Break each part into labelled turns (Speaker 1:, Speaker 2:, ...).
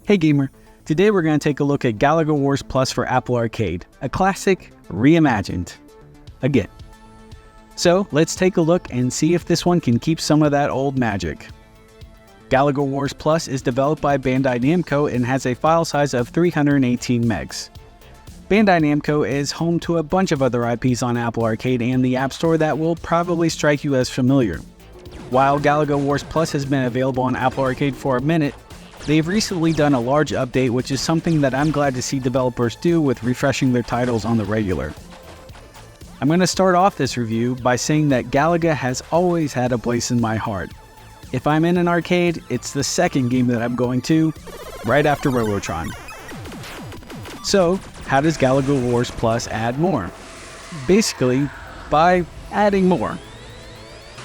Speaker 1: Hey gamer, today we're going to take a look at Galaga Wars Plus for Apple Arcade, a classic reimagined. Again. So let's take a look and see if this one can keep some of that old magic. Galaga Wars Plus is developed by Bandai Namco and has a file size of 318 megs. Bandai Namco is home to a bunch of other IPs on Apple Arcade and the App Store that will probably strike you as familiar. While Galaga Wars Plus has been available on Apple Arcade for a minute, they've recently done a large update, which is something that I'm glad to see developers do with refreshing their titles on the regular. I'm going to start off this review by saying that Galaga has always had a place in my heart. If I'm in an arcade, it's the second game that I'm going to, right after Robotron. So, how does Galaga Wars Plus add more? Basically, by adding more.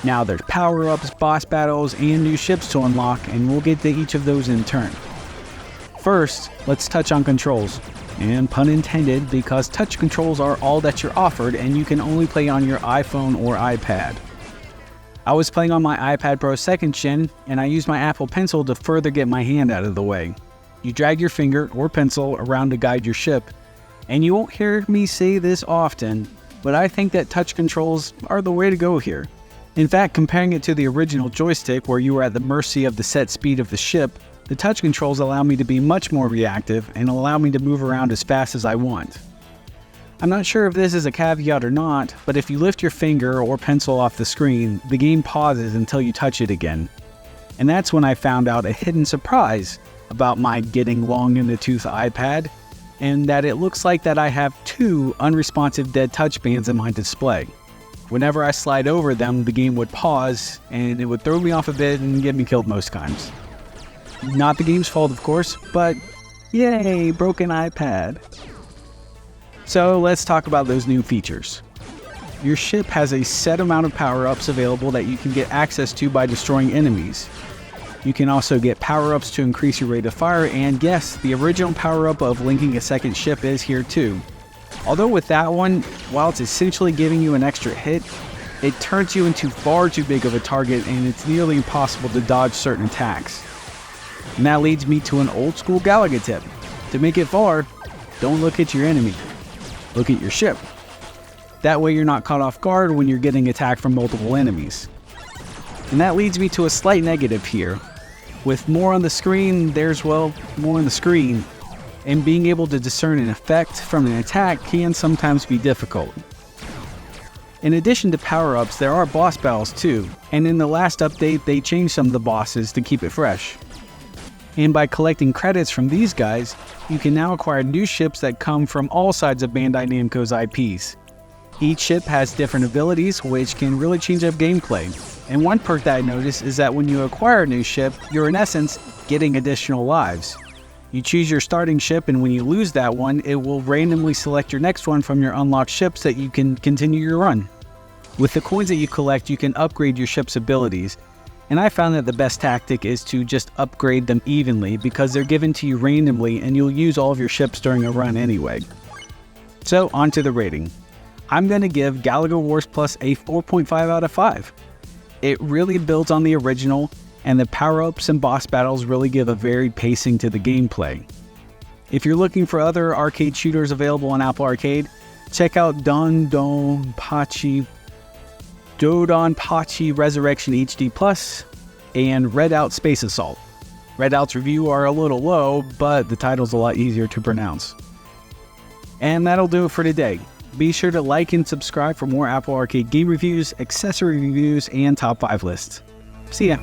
Speaker 1: Now there's power-ups, boss battles, and new ships to unlock, and we'll get to each of those in turn. First, let's touch on controls. And pun intended, because touch controls are all that you're offered and you can only play on your iPhone or iPad. I was playing on my iPad Pro 2nd Gen, and I used my Apple Pencil to further get my hand out of the way. You drag your finger or pencil around to guide your ship, and you won't hear me say this often, but I think that touch controls are the way to go here. In fact, comparing it to the original joystick where you were at the mercy of the set speed of the ship, the touch controls allow me to be much more reactive and allow me to move around as fast as I want. I'm not sure if this is a caveat or not, but if you lift your finger or pencil off the screen, the game pauses until you touch it again. And that's when I found out a hidden surprise about my getting long in the tooth iPad, and that it looks like that I have two unresponsive dead touch bands in my display. Whenever I slide over them, the game would pause, and it would throw me off a bit and get me killed most times. Not the game's fault, of course, but yay, broken iPad. So let's talk about those new features. Your ship has a set amount of power-ups available that you can get access to by destroying enemies. You can also get power-ups to increase your rate of fire, and yes, the original power-up of linking a second ship is here too. Although with that one, while it's essentially giving you an extra hit, it turns you into far too big of a target and it's nearly impossible to dodge certain attacks. And that leads me to an old school Galaga tip. To make it far, don't look at your enemy. Look at your ship. That way you're not caught off guard when you're getting attacked from multiple enemies. And that leads me to a slight negative here. With more on the screen, there's, well, more on the screen. And being able to discern an effect from an attack can sometimes be difficult. In addition to power-ups, there are boss battles too, and in the last update they changed some of the bosses to keep it fresh. And by collecting credits from these guys, you can now acquire new ships that come from all sides of Bandai Namco's IPs. Each ship has different abilities which can really change up gameplay. And one perk that I noticed is that when you acquire a new ship, you're in essence getting additional lives. You choose your starting ship, and when you lose that one, it will randomly select your next one from your unlocked ships that you can continue your run. With the coins that you collect, you can upgrade your ship's abilities, and I found that the best tactic is to just upgrade them evenly because they're given to you randomly and you'll use all of your ships during a run anyway. So, on to the rating. I'm going to give Galaga Wars Plus a 4.5 out of 5. It really builds on the original, and the power-ups and boss battles really give a varied pacing to the gameplay. If you're looking for other arcade shooters available on Apple Arcade, check out Dodonpachi Resurrection HD Plus and Redout Space Assault. Redout's review are a little low, but the title's a lot easier to pronounce. And that'll do it for today. Be sure to like and subscribe for more Apple Arcade game reviews, accessory reviews, and top 5 lists. See ya!